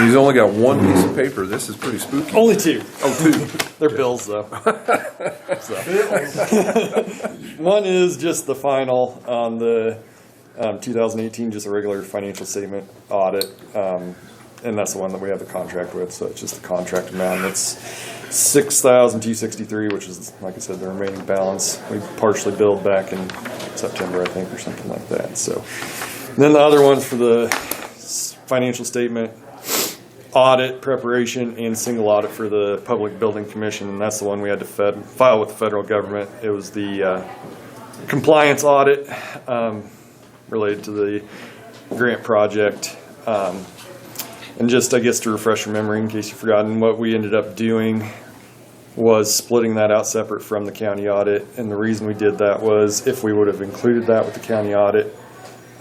He's only got one piece of paper. This is pretty spooky. Only two. Oh, two. They're bills, though. So. One is just the final on the 2018, just a regular financial statement audit. And that's the one that we have the contract with, so it's just the contract amount. It's $6,263, which is, like I said, the remaining balance. We partially billed back in September, I think, or something like that. So, and then the other one's for the financial statement audit preparation and single audit for the Public Building Commission, and that's the one we had to file with the federal government. It was the compliance audit related to the grant project. And just, I guess, to refresh your memory, in case you've forgotten, what we ended up doing was splitting that out separate from the county audit. And the reason we did that was if we would have included that with the county audit,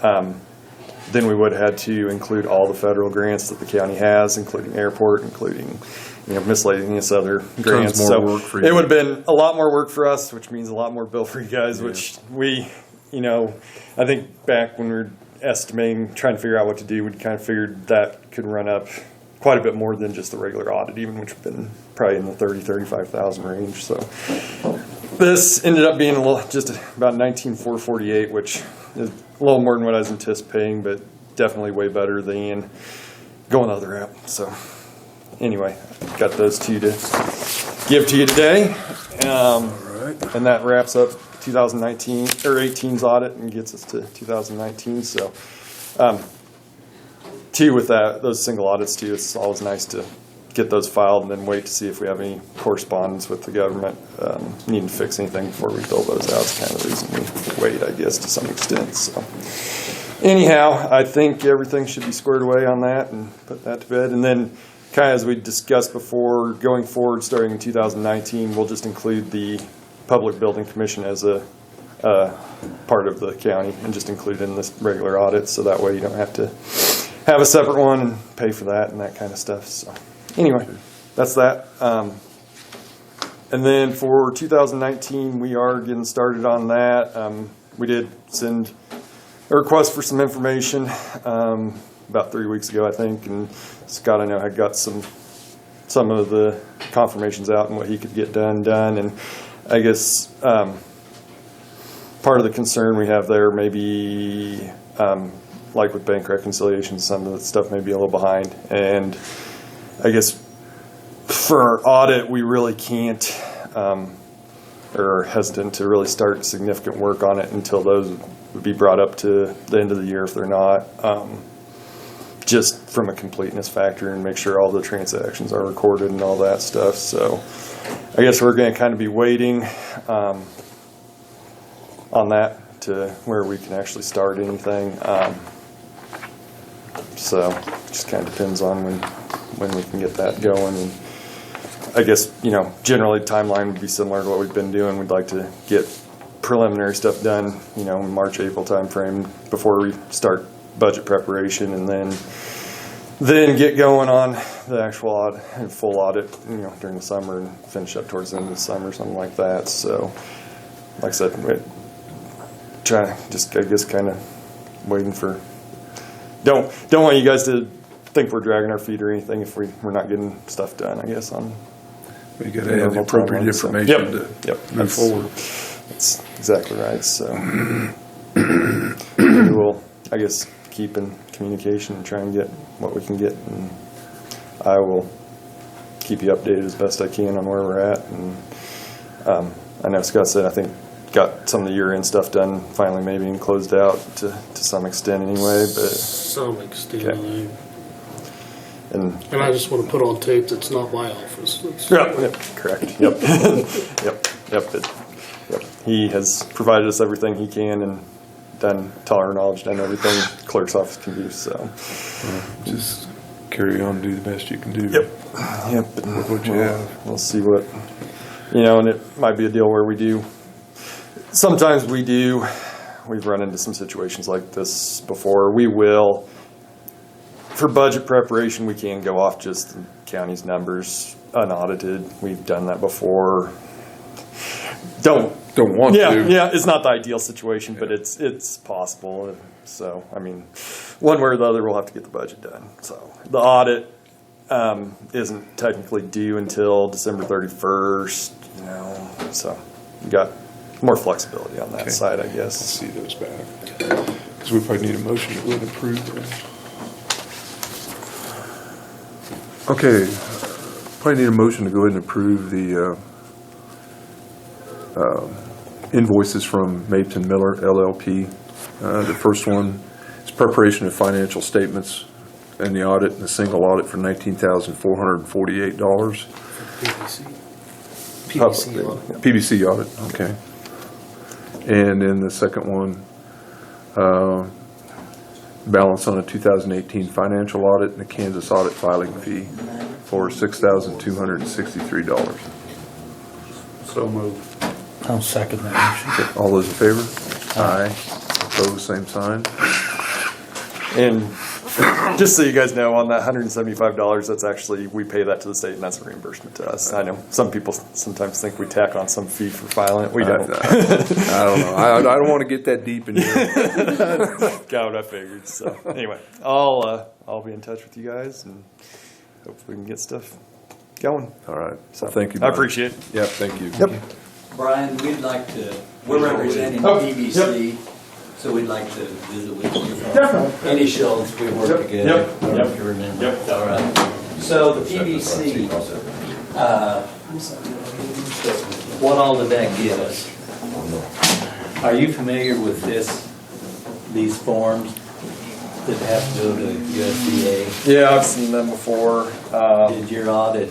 then we would have had to include all the federal grants that the county has, including airport, including, miscellaneous other grants. Tons more work for you. It would have been a lot more work for us, which means a lot more bill for you guys, which we, I think back when we were estimating, trying to figure out what to do, we kind of figured that could run up quite a bit more than just the regular audit, even, which would have been probably in the $35,000 range. So this ended up being just about $19,448, which is a little more than what I was anticipating, but definitely way better than going the other route. So anyway, got those two to give to you today. All right. And that wraps up 2019 or 18's audit and gets us to 2019. So, too, with those single audits too, it's always nice to get those filed and then wait to see if we have any correspondence with the government needing to fix anything before we fill those out. It's kind of the reason we wait, I guess, to some extent. So, anyhow, I think everything should be squared away on that and put that to bed. And then, kind of as we discussed before, going forward, starting in 2019, we'll just include the Public Building Commission as a part of the county and just include it in this regular audit, so that way you don't have to have a separate one and pay for that and that kind of stuff. So anyway, that's that. And then for 2019, we are getting started on that. We did send a request for some information about 3 weeks ago, I think, and Scott, I know, had got some of the confirmations out and what he could get done, and I guess part of the concern we have there may be, like with bank reconciliations, some of the stuff may be a little behind. And I guess for our audit, we really can't, or are hesitant to really start significant work on it until those would be brought up to the end of the year if they're not, just from a completeness factor and make sure all the transactions are recorded and all that stuff. So I guess we're going to kind of be waiting on that to where we can actually start anything. So it just kind of depends on when we can get that going. And I guess, generally timeline would be similar to what we've been doing. We'd like to get preliminary stuff done, in March, April timeframe before we start budget preparation, and then get going on the actual audit and full audit, during the summer and finish up towards the end of the summer, something like that. So, like I said, we're trying to just, I guess, kind of waiting for. Don't want you guys to think we're dragging our feet or anything if we're not getting stuff done, I guess. We got to have the appropriate information to move forward. That's exactly right. So we will, I guess, keep in communication and try and get what we can get, and I will keep you updated as best I can on where we're at. And I know Scott said, I think, got some of the year-end stuff done finally, maybe, and closed out to some extent anyway. But some extent, okay. And I just want to put on tape that's not my office. Yep, correct. Yep. Yep. He has provided us everything he can and done, to our knowledge, done everything clerk's office can do. So just carry on and do the best you can do. Yep. With what you have. We'll see what, and it might be a deal where we do. Sometimes we've run into some situations like this before. We will, for budget preparation, we can go off just the county's numbers unaudited. We've done that before. Don't want to. Yeah, it's not the ideal situation, but it's possible. So, one way or the other, we'll have to get the budget done. So, the audit, isn't technically due until December 31st, so you got more flexibility on that Okay. side, I I'll guess. see those back. Because we probably need a motion to go ahead and approve that. Okay, probably need a motion to go ahead and approve the invoices from Mapes and Miller LLP. The first one is preparation of financial statements and the audit, and the single audit for $19,448. PVC. PVC audit. PBC audit, okay. And then the second one, balance on a 2018 financial audit and the Kansas audit filing fee for $6,263. So moved. I'll second that motion. All those in favor? Aye. Opposed, same sign. And just so you guys know, on that $175, that's actually, we pay that to the state, and that's a reimbursement to us. I know some people sometimes think we tack on some fee for filing it. We don't. I don't know. I don't want to get that deep in here. Got what I figured. So anyway, I'll be in touch with you guys, and hopefully we can get stuff going. All right. So Thank you. I Brian. appreciate it. Yep, thank you. Yep. Brian, we'd like to, we're representing Oh, PBC, so we'd like to visit with you. Definitely. Any shows, we work Yep, together. yep, I don't know yep, if you remember. yep. All right. So the PBC, what all did that give us? Are you familiar with these forms that have to go to USDA? Yeah, I've seen them before. Did your audit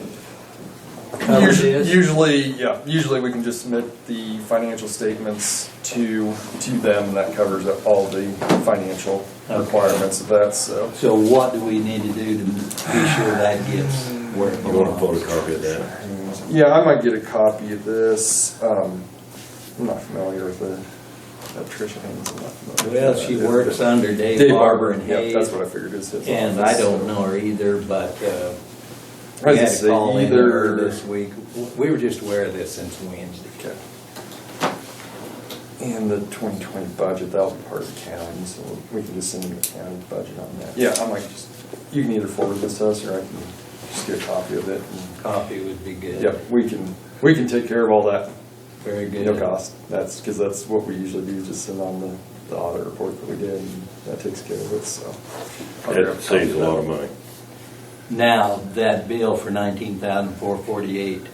cover this? Usually we can just submit the financial statements to them, and that covers all the financial requirements of that, so. So what do we need to do to be sure that gets where it You want a belongs? photocopy of that? Yeah, I might get a copy of this. I'm not familiar with Tricia Haynes. I'm not familiar with Well, that. she works under Dave Dave Barber and yeah, Hayes, that's what I figured is his and office, I don't so. know her either, but I we was had gonna to call say in her either- this week. We were just aware of this since Wednesday. Okay. And the 2020 budget, that was part of the county, so we can just send you the county budget on that. Yeah, I might just, you can either forward this to us, or I can just get a copy of it. and- Copy would be good. Yep, we can take care of all that, Very good. no cost. That's, because that's what we usually do, just send on the audit report that we did, and that takes care of it, so. I'll grab a That saves a copy lot of of money. Now, that bill for $19,448,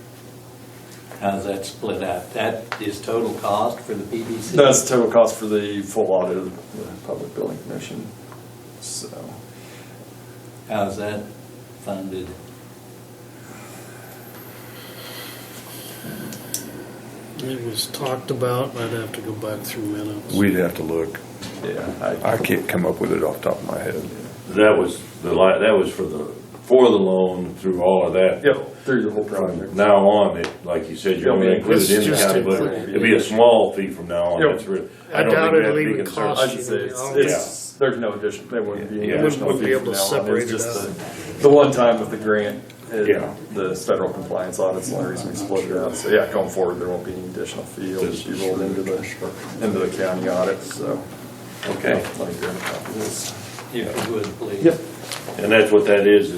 how's that split out? That is total cost for the PBC? That's the total cost for the full audit of the Public Building Commission, so. How's that funded? It was talked about, I'd have to go back through minutes. We'd have to look. Yeah, I can't come up with it off the top of my head. That was that was for the loan through all of that. Yep, through the whole project. From now on, like you said, you're going to include it in the It's county, just but included. it'd be a small fee from now on. Yep. That's really, I don't doubt think it'll that'd be even concerned. cost I should say, there's no addition, there wouldn't be any Yeah. additional Wouldn't fee be from able to now on. separate It's it just out. the one time with the grant, Yeah. the federal compliance audit's the only reason we split it out. So yeah, going forward, there won't be any additional fee. It'll just be rolled into the county audit, so. Okay. Let me grab a copy of this. If you would, please. Yep. And that's what that is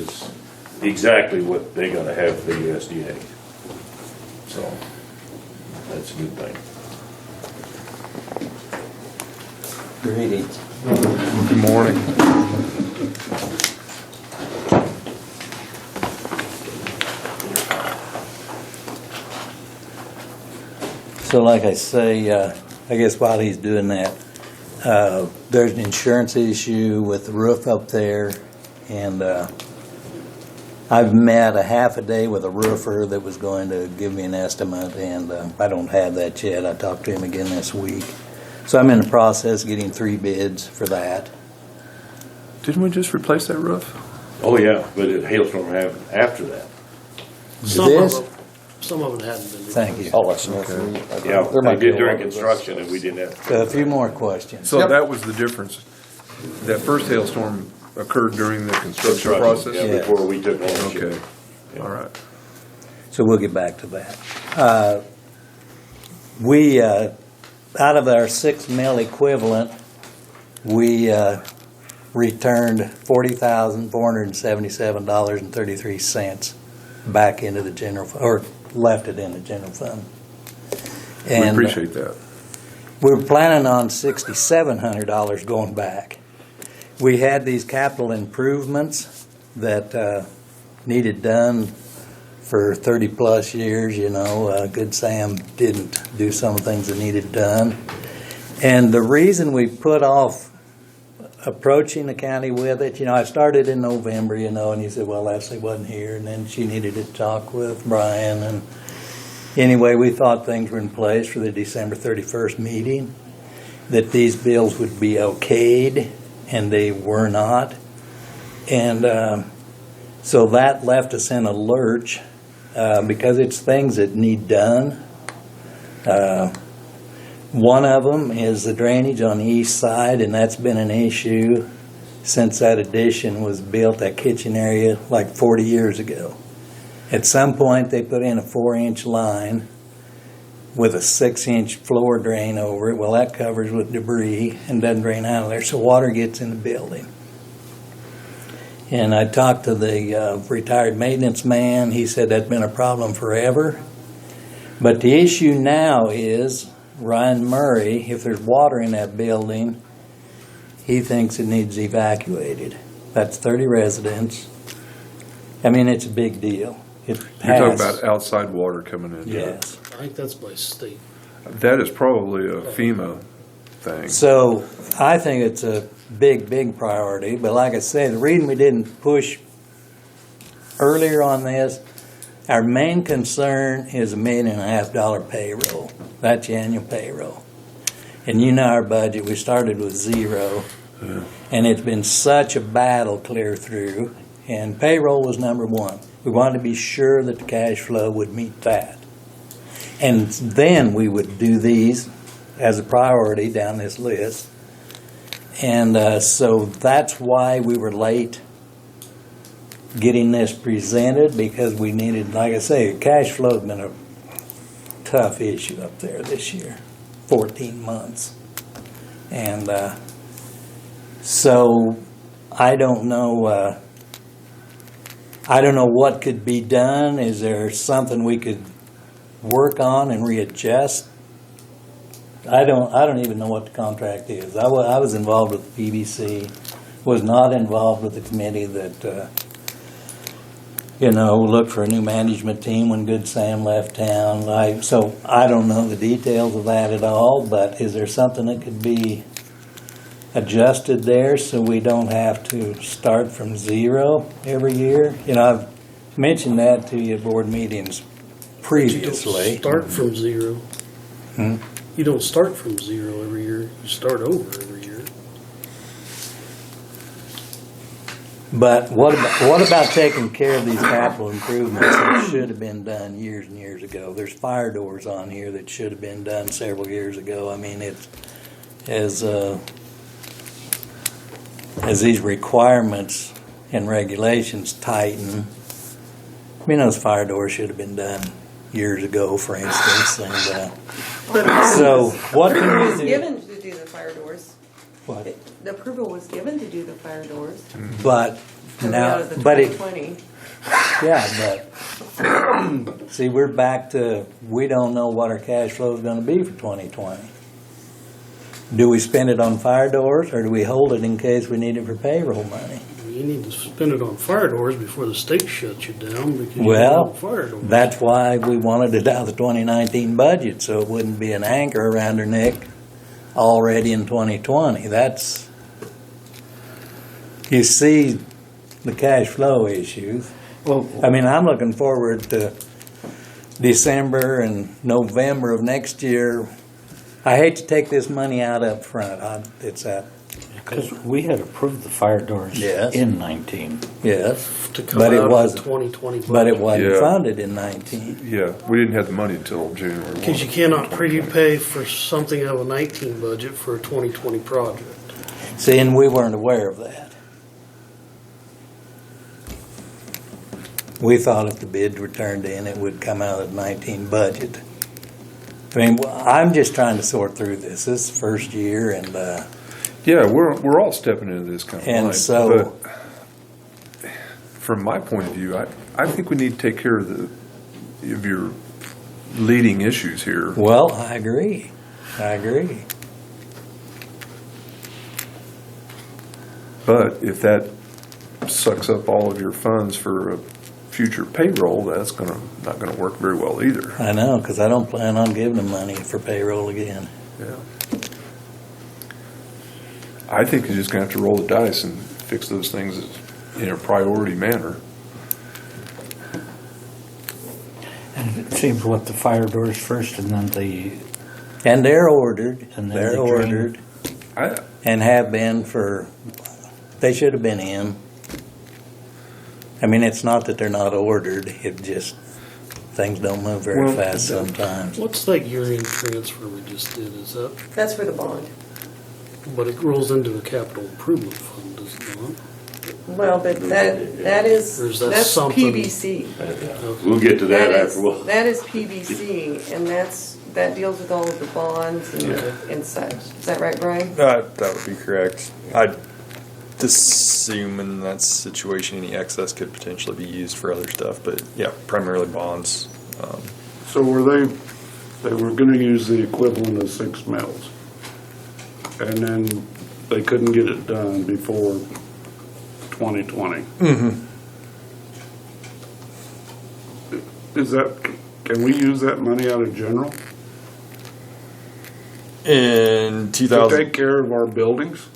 exactly what they're going to have for the USDA. So, that's a good thing. Greetings. Good morning. So like I say, I guess while he's doing that, there's an insurance issue with the roof up there, and I've met a half a day with a roofer that was going to give me an estimate, and I don't have that yet. I talked to him again this week. So I'm in the process of getting 3 bids for that. Didn't we just replace that roof? Oh, yeah, but a hailstorm happened after that. Some of it hadn't been. Thank you. I'll let you know. if we- Yeah, there might they be did a during lot of this. construction and we didn't have. So a few more questions. So Yep. that was the difference. That first hailstorm occurred during the construction process? Yeah, before we took ownership. Okay, all right. So we'll get back to that. We, out of our 6 mil equivalent, we returned $40,477.33 back into the general, or left it in the general fund. We And appreciate that. we're planning on $6,700 going back. We had these capital improvements that needed done for 30-plus years, you know. Good Sam didn't do some of the things that needed done. And the reason we put off approaching the county with it, you know, I started in November, you know, and you said, well, Leslie wasn't here, and then she needed to talk with Brian, and anyway, we thought things were in place for the December 31st meeting, that these bills would be okayed, and they were not. And so that left us in a lurch because it's things that need done. One of them is the drainage on the east side, and that's been an issue since that addition was built, that kitchen area, like 40 years ago. At some point, they put in a 4-inch line with a 6-inch floor drain over it. Well, that covers with debris and doesn't drain out of there, so water gets in the building. And I talked to the retired maintenance man. He said that's been a problem forever. But the issue now is Ryan Murray, if there's water in that building, he thinks it needs evacuated. That's 30 residents. I mean, it's a big deal. It You're talking has. about outside water coming in. Yes. I think that's by state. That is probably a FEMA thing. So I think it's a big, big priority. But like I said, the reason we didn't push earlier on this, our main concern is $1.5 million payroll. That's your annual payroll. And you know our budget, we started with zero. And it's been such a battle clear through. And payroll was number one. We wanted to be sure that the cash flow would meet that. And then we would do these as a priority down this list. And so that's why we were late getting this presented, because we needed, like I say, cash flow has been a tough issue up there this year, 14 months. And so I don't know what could be done. Is there something we could work on and readjust? I don't even know what the contract is. I was involved with the PBC, was not involved with the committee that looked for a new management team when Good Sam left town. So I don't know the details of that at all, but is there something that could be adjusted there so we don't have to start from zero every year? You know, I've mentioned that to you at board meetings previously. You don't start from zero. You don't start from zero every year. You start over every year. But what about taking care of these capital improvements that should have been done years and years ago? There's fire doors on here that should have been done several years ago. I mean, it's as these requirements and regulations tighten, I mean, those fire doors should have been done years ago, for instance. And so what can It we was do? given to do the fire doors. What? The approval was given to do the fire doors. But Coming now, out of the but it, 2020. yeah, but see, we're back to, we don't know what our cash flow is going to be for 2020. Do we spend it on fire doors, or do we hold it in case we need it for payroll money? You need to spend it on fire doors before the state shuts you down because you Well, don't have fire doors. that's why we wanted it out of the 2019 budget, so it wouldn't be an anchor around her neck already in 2020. That's, you see the cash flow issues. Well, I mean, I'm looking forward to December and November of next year. I hate to take this money out up front. It's that, because we had approved the fire doors Yes. in 19. yes, to come but it out of the wasn't. 2020 budget. But it wasn't Yeah. funded in 19. Yeah, we didn't have the money until January 1. Because you cannot prepay for something out of a 19 budget for a 2020 project. See, and we weren't aware of that. We thought if the bids were turned in, it would come out of the 19 budget. I mean, I'm just trying to sort through this. This is the first year, and Yeah, we're all stepping into this kind of And life. so- but from my point of view, I think we need to take care of your leading issues here. Well, I agree. I agree. But if that sucks up all of your funds for a future payroll, that's not gonna work very well either. I know, because I don't plan on giving them money for payroll again. Yeah. I think you're just gonna have to roll the dice and fix those things in a priority manner. And it seems what the fire doors first and then the, And they're ordered. And then They're the drain. ordered and have been they should have been in. I mean, it's not that they're not ordered, it just, things don't move very Well, fast sometimes. What's that year-end transfer we just did? Is that, That's for the bond. but it rolls into the capital improvement fund, does it not? Well, but that is, Or is that that's something- PBC. We'll get to that That after. We'll- is PBC, and that deals with all of the bonds and such. Is that right, Brian? That would be correct. I'd assume in that situation, any excess could potentially be used for other stuff, but yeah, primarily bonds. So they were gonna use the equivalent of 6 mills. And then they couldn't get it done before 2020. Can we use that money out of general In to 2000, take care of our buildings?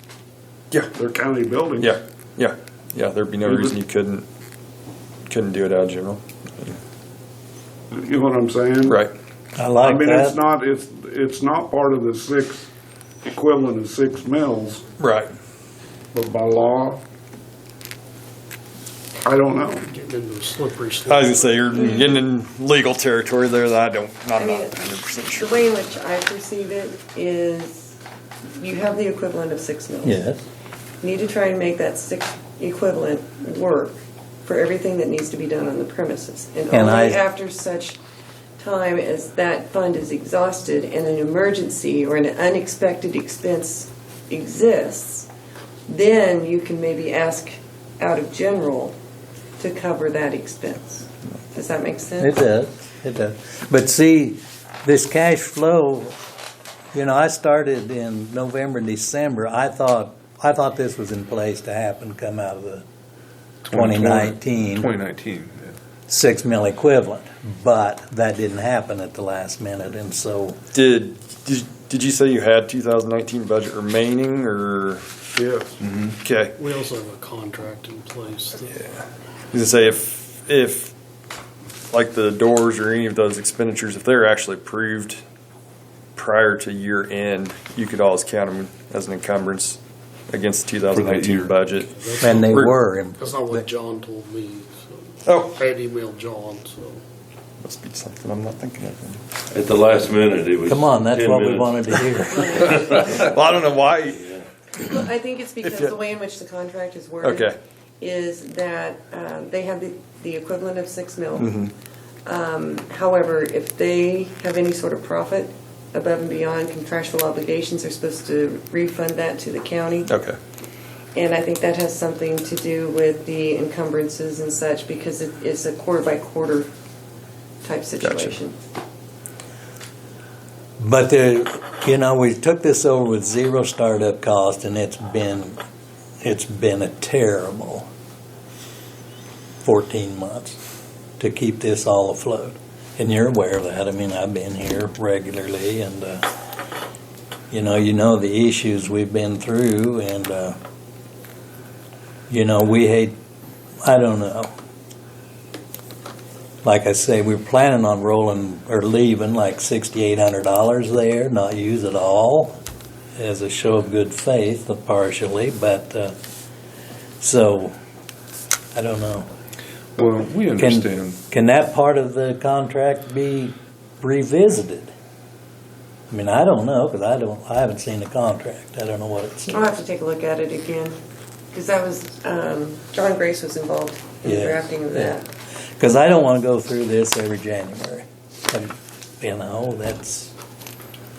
yeah, They're county buildings. yeah, there'd be no reason you couldn't do it out of general. You know what I'm saying? Right. I like I mean, that. it's not part of the 6, equivalent of 6 mills, Right. but by law, I don't know. Getting into a slippery I was slope. gonna say, you're getting in legal territory there that I'm I not mean, 100% sure. the way in which I perceive it is you have the equivalent of 6 mills. Yes. You need to try and make that 6 equivalent work for everything that needs to be done on the premises. And And only I- after such time as that fund is exhausted and an emergency or an unexpected expense exists, then you can maybe ask out of general to cover that expense. Does that make sense? It does, it does. But see, this cash flow, I started in November and December. I thought this was in place to happen, come out of the 2019 2019, yeah. 6 mil equivalent. But that didn't happen at the last minute, and so, Did you say you had 2019 budget remaining, or? Yes. Okay. We also have a contract in place. that- I was gonna say, if like the doors or any of those expenditures, if they're actually approved prior to year end, you could always count them as an encumbrance against the 2019 year. budget. and they We're- were. That's not what John told me, so. Oh, I had emailed John, so. must be something I'm not thinking of. At the last minute, it was. Come on, that's 10 what we minutes. wanted to hear. Well, I don't know why. Well, I think it's because If you- the way in which the contract is worded. Okay. Is that they have the equivalent of 6 mil. However, if they have any sort of profit above and beyond contractual obligations, they're supposed to refund that to the county. Okay. And I think that has something to do with the encumbrances and such, because it's a quarter by quarter type situation. But we took this over with 0 startup cost, and it's been a terrible 14 months to keep this all afloat. And you're aware of that. I mean, I've been here regularly, and you know the issues we've been through, and we hate. I don't know. Like I say, we're planning on rolling or leaving like $6,800 there, not use it all, as a show of good faith, partially. But so I don't know. Well, we understand. Can that part of the contract be revisited? I mean, I don't know, because I haven't seen the contract. I don't know what it's. I'll have to take a look at it again, because that was, John Grace was involved in the Yeah, drafting of yeah. that. Because I don't want to go through this every January. That's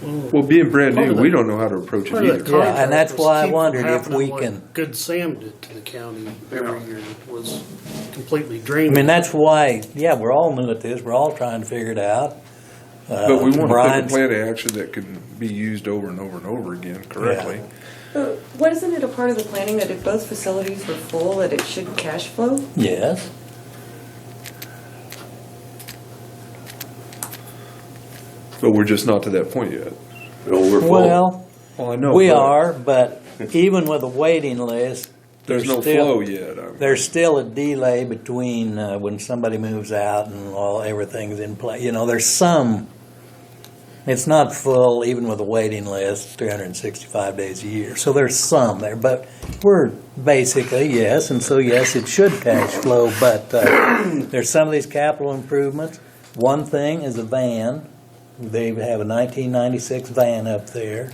Well, being brand new, we don't know how to approach it Part of that either. Yeah, and contract that's was why I keep from wondered if happening we like can- Good Sam did to the county every year, was completely I drained. mean, that's why, yeah, we're all new at this, we're all trying to figure it out. But we want to pick a Brian's- plan of action that can be used over and over and over again correctly. But wasn't it a part of the planning that if both facilities were full, that it should cash flow? Yes, But we're just not to that point yet. Well, we're full. well, Well, I know. we but are, but even with a waiting list, There's no still- flow yet. there's still a delay between when somebody moves out and all, everything's in place. You know, there's some, it's not full even with a waiting list, 365 days a year. So there's some there, but we're basically, yes, and so yes, it should cash flow, but there's some of these capital improvements. One thing is a van. They have a 1996 van up there,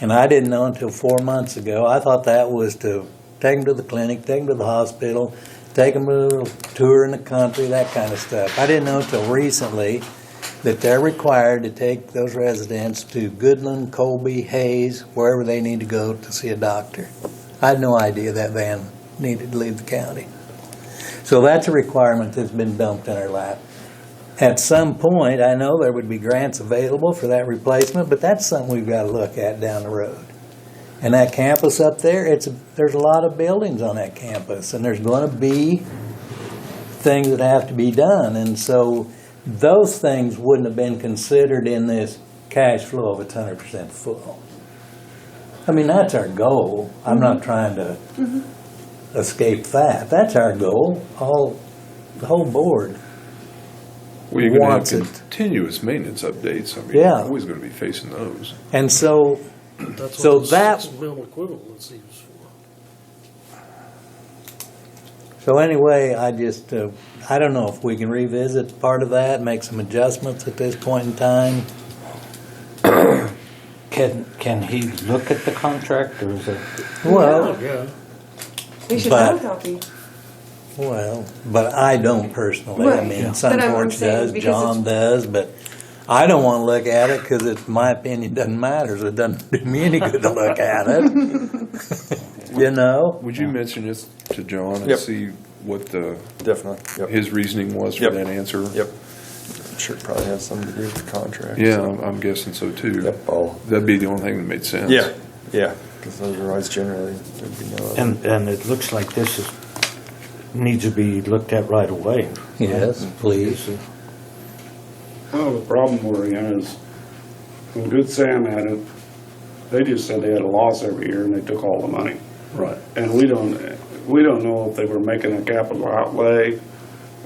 and I didn't know until 4 months ago. I thought that was to take them to the clinic, take them to the hospital, take them to a tour in the country, that kind of stuff. I didn't know until recently that they're required to take those residents to Goodland, Colby, Hayes, wherever they need to go to see a doctor. I had no idea that van needed to leave the county. So that's a requirement that's been dumped in our lap. At some point, I know there would be grants available for that replacement, but that's something we've got to look at down the road. And that campus up there, there's a lot of buildings on that campus, and there's going to be things that have to be done. And so those things wouldn't have been considered in this cash flow of it's 100% full. I mean, that's our goal. I'm not trying to escape that. That's our goal, the whole board. Well, you're going to wants have it. continuous maintenance updates. I mean, Yeah. you're always going to be facing those. And so That's so what the that- 6 mil equivalent seems for. So anyway, I just, I don't know if we can revisit part of that, make some adjustments at this point in time. Can he look at the contract, or is it? Well, Yeah, We should But- have a copy. but I don't personally. I Right. mean, Yeah. But I'm Sunforge saying does, because John does, but I don't want to look at it because it's my opinion doesn't matter, so it doesn't do me any good to look at it. You know? Would you mention this to John and Yep. see what Definitely, yep. his reasoning was for Yep. that answer? Yep. I'm sure it probably has something to do with the contract. Yeah, so. I'm guessing so too. Yep, I'll- That'd be the only thing that made sense. Yeah, yeah, because otherwise generally there'd be no other. And it looks like this needs to be looked at right away. Yes, please. Well, the problem we're in is, when Good Sam had it, they just said they had a loss every year and they took all the money. Right. And we don't know if they were making a capital outlay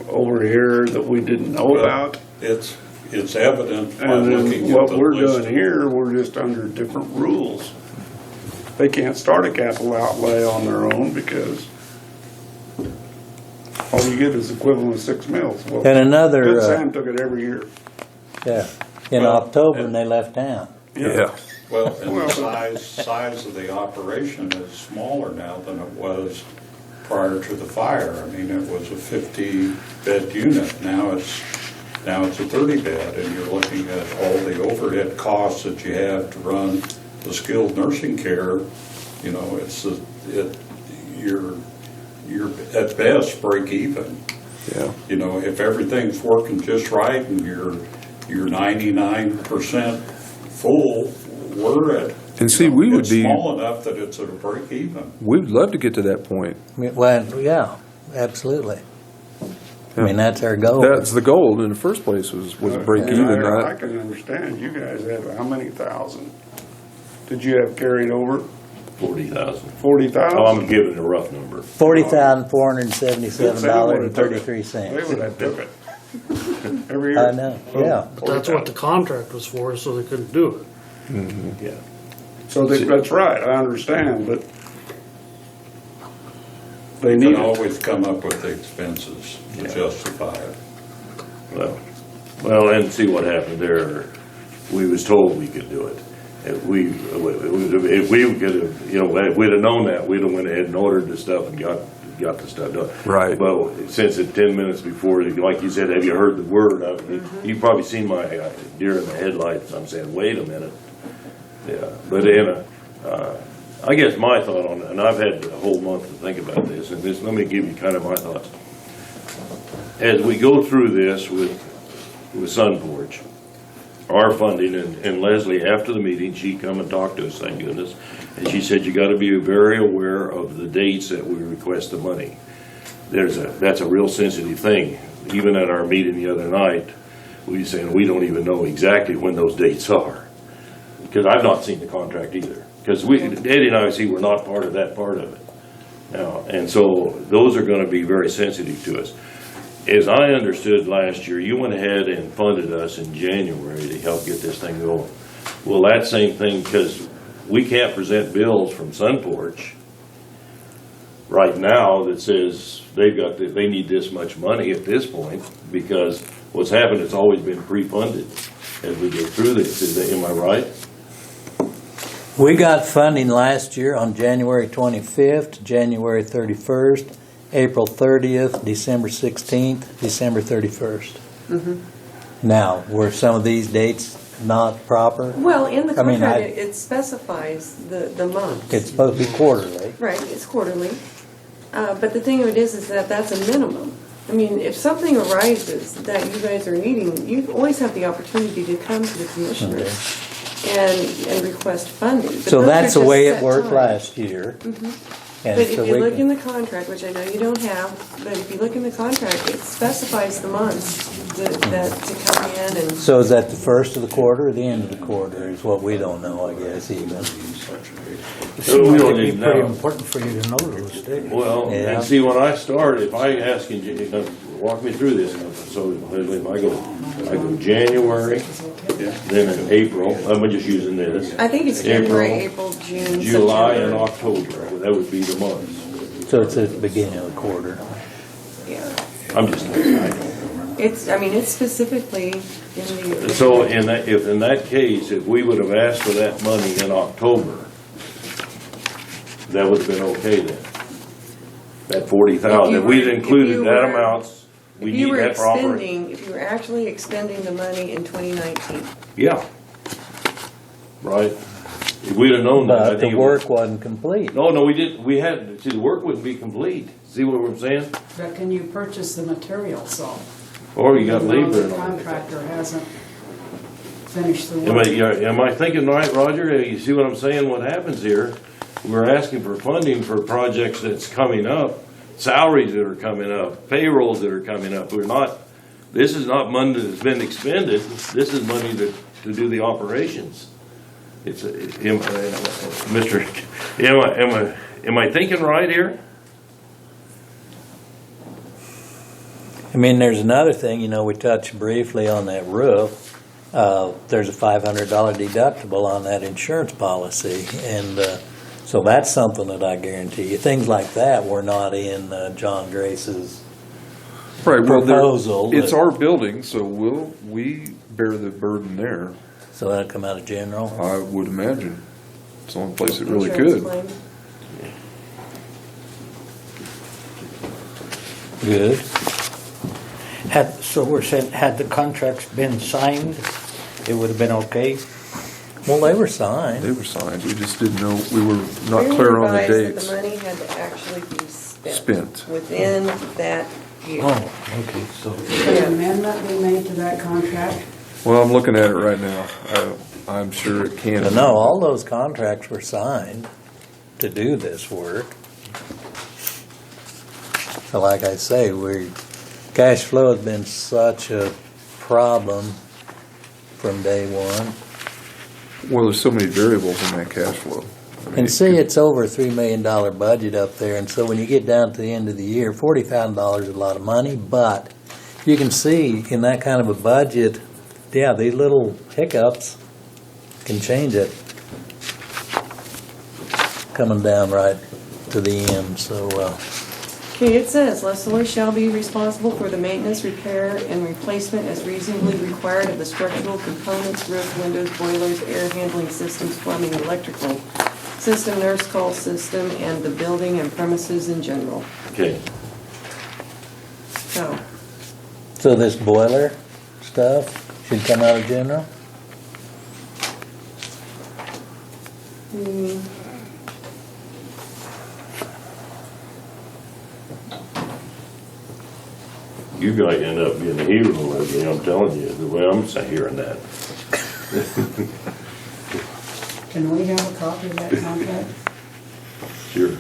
over here that we didn't know about. It's evident by And looking then at what the we're list. doing here, we're just under different rules. They can't start a capital outlay on their own because all you get is equivalent of 6 mils. Well, And another, Good Sam took it every year. yeah, in Well, October, and they left town. Yeah. Well, and the size of the operation is smaller now than it was prior to the fire. I mean, it was a 50-bed unit. Now it's a 30-bed, and you're looking at all the overhead costs that you have to run the skilled nursing care. You know, you're at best break even. Yeah. You know, if everything's working just right and you're 99% full, we're at. And see, you know, we would it's be- small enough that it's at a break even. We'd love to get to that point. Well, yeah, absolutely. I mean, that's our goal. That's the goal in the first place was break And even, I not, can understand, you guys have how many thousand? Did you have carried over? 40,000. 40,000? Oh, I'm giving a rough number. $40,477.33. They would have took it. Every year. I know, yeah. but that's what the contract was for, so they couldn't do it. Yeah. So that's right, I understand, but they You need can it. always come up with the expenses to justify it. Well, and see what happened there. We was told we could do it. If we could have, you know, if we'd have known that, we'd have went ahead and ordered the stuff and got got the stuff done. Right. But since it's 10 minutes before, like you said, have you heard the word? You've probably seen my deer in the headlights. I'm saying, wait a minute. Yeah, but I guess my thought on it, and I've had a whole month to think about this, and let me give you kind of my thoughts. As we go through this with Sun Forge, our funding, and Leslie, after the meeting, she come and talked to us, thank goodness, and she said, you gotta be very aware of the dates that we request the money. That's a real sensitive thing. Even at our meeting the other night, we said, we don't even know exactly when those dates are. Because I've not seen the contract either. Because Eddie and I, see, we're not part of that part of it now. And so those are gonna be very sensitive to us. As I understood last year, you went ahead and funded us in January to help get this thing going. Well, that same thing, because we can't present bills from Sun Porch right now that says they need this much money at this point, because what's happened, it's always been pre-funded as we go through this. Am I right? We got funding last year on January 25th, January 31st, April 30th, December 16th, December 31st. Now, were some of these dates not proper? Well, in the I mean, contract, it specifies the months. It's supposed to be quarterly. Right, it's quarterly. But the thing of it is that that's a minimum. I mean, if something arises that you guys are needing, you always have the opportunity to come to the commissioners and request funding. But So those that's are the way just it set worked time. last year. And But if so you we look can- in the contract, which I know you don't have, but if you look in the contract, it specifies the months that to come in and. So is that the first of the quarter or the end of the quarter is what we don't know, I guess, even. We don't It'd be even pretty know. important for you to know those dates. Well, Yeah. and see, when I start, if I ask you, walk me through this, so Leslie, if I go January, then in April, I'm just using this. I think it's January, April, June, July and September. October, that would be the months. So it's at the beginning of the quarter. Yeah. I'm just, It's specifically in the. so if in that case, if we would have asked for that money in October, that would have been okay then. That 40,000, if we'd included that amounts, we need that for operation. If you were actually extending the money in 2019. Yeah. Right? If we'd have known that, I But think. the work wasn't complete. No, we didn't, see, the work wouldn't be complete. See what I'm saying? But can you purchase the material, so? Or you got labor The and all. contractor hasn't finished the Am work. am I thinking right, Roger? You see what I'm saying? What happens here? We're asking for funding for projects that's coming up, salaries that are coming up, payrolls that are coming up. This is not money that's been expended. This is money to do the operations. Mr., am I thinking right here? I mean, there's another thing, we touched briefly on that roof. There's a $500 deductible on that insurance policy. And so that's something that I guarantee you. Things like that were not in John Grace's Right, well, proposal. it's but- our building, so we bear the burden there, So that'll come out of general. I would imagine. It's the only place it really Insurance could. claim. Good. So we're saying, had the contracts been signed, it would have been okay? Well, they were signed. They were signed, we just didn't know, we were not We clear on the realized that dates. the money had to actually be Spent. within that year. Oh, okay, so. Can an amendment be made to that contract? Well, I'm looking at it right now. I'm sure it can. But no, all those contracts were signed to do this work. So like I say, cash flow has been such a problem from day one. Well, there's so many variables in that cash flow. I mean, And see, it's over a $3 million budget up there, and so when you get down to the end of the year, $40,000 is a lot of money, but you can see in that kind of a budget, yeah, these little hiccups can change it. Coming down right to the end, so, Okay, it says, lessor shall be responsible for the maintenance, repair, and replacement as reasonably required of the structural components, roof, windows, boilers, air handling systems, plumbing, electrical system, nurse call system, and the building and premises in general. Okay. So, So this boiler stuff should come out of general? You guys end up being a hero, Leslie, I'm telling you, the way I'm hearing that. Can we have a copy of that contract? Sure.